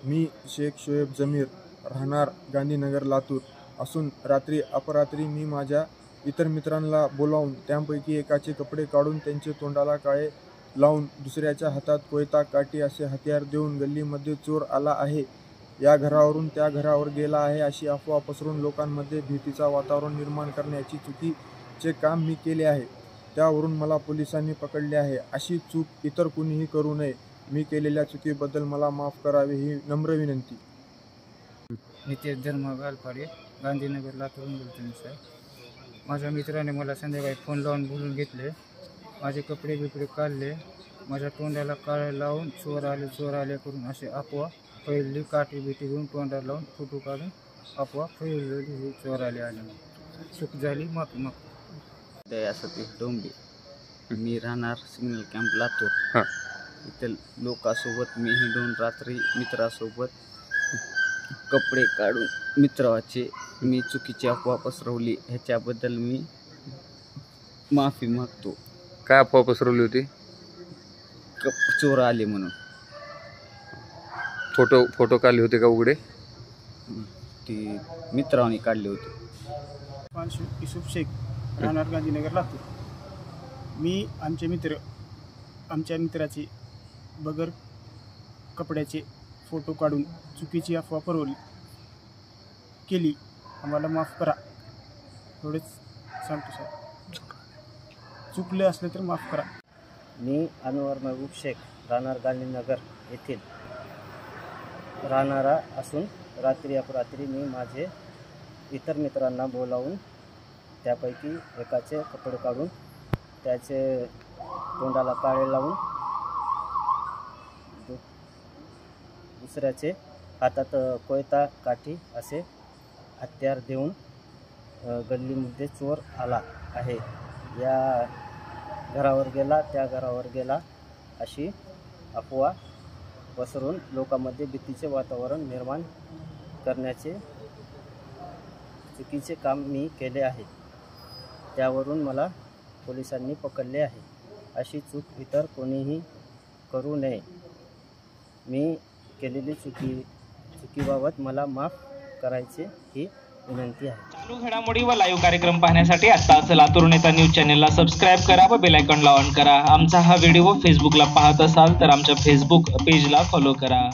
मी शेख शोएब जमीर, राहणार गांधीनगर लातूर असून रात्री अपरात्री मी माझ्या इतर मित्रांना बोलावून त्यांपैकी एकाचे कपडे काढून त्यांचे तोंडाला काळे लावून दुसऱ्याच्या हातात कोयता काठी असे हत्यार देऊन गल्लीमध्ये चोर आला आहे, या घरावरून त्या घरावर गेला आहे अशी अफवा पसरून लोकांमध्ये भीतीचा वातावरण निर्माण करण्याची चुकीचे काम मी केले आहे. त्यावरून मला पोलिसांनी पकडले आहे. अशी चूक इतर कुणीही करू नये. मी केलेल्या चुकीबद्दल मला माफ करावे ही नम्र विनंती. नितेश धर्म गालपाडे, गांधीनगर लातूरून बोलतो मी साहेब. माझ्या मित्राने मला संध्याकाळी फोन लावून बोलून घेतले. माझे कपडे बिपडे काढले. माझ्या तोंडाला काळे लावून चोर आले करून असे अफवा फैलली. काठी बिटी घेऊन तोंडाला लावून फोटो काढून अफवा फैलली. चोर आले. चूक झाली, माफी मागतो. सतीश डोंबे, मी राहणार सिग्नल कॅम्प लातूर. इथं लोकांसोबत मी हिंडून रात्री मित्रासोबत कपडे काढून मित्राचे मी चुकीची अफवा पसरवली, ह्याच्याबद्दल मी माफी मागतो. काय अफवा पसरवली होती? चोर आले म्हणून. फोटो काढले होते का उघडे? ती मित्रांनी काढले होते. युसुफ शेख, राहणार गांधीनगर लातूर. मी आमच्या मित्राचे बगर कपड्याचे फोटो काढून चुकीची अफवा केली. आम्हाला माफ करा, एवढेच सांगतो सर. चुकले असले तर माफ करा. मी अनवर महबूब शेख, राहणार गांधीनगर येथील राहणारा असून रात्री अपरात्री मी माझे इतर मित्रांना बोलावून त्यापैकी एकाचे कपडे काढून त्याचे तोंडाला काळे लावून दुसऱ्याचे हातात कोयता काठी असे हत्यार देऊन गल्लीमध्ये चोर आला आहे, या घरावर गेला त्या घरावर गेला अशी अफवा पसरून लोकांमध्ये भीतीचे वातावरण निर्माण करण्याचे चुकीचे काम मी केले आहे. त्यावरून मला पोलिसांनी पकडले आहे. अशी चूक इतर कोणीही करू नये. मी केलेली चुकीबाबत मला माफ करायचे ही विनंती आहे. चालू घडामोडी व लाईव्ह कार्यक्रम पाहण्यासाठी आत्ताच लातूर नेता न्यूज चॅनलला सबस्क्राईब करा व बेल आयकॉनला ऑन करा. आमचा हा व्हिडिओ फेसबुकला पाहत असाल तर आमच्या फेसबुक पेजला फॉलो करा.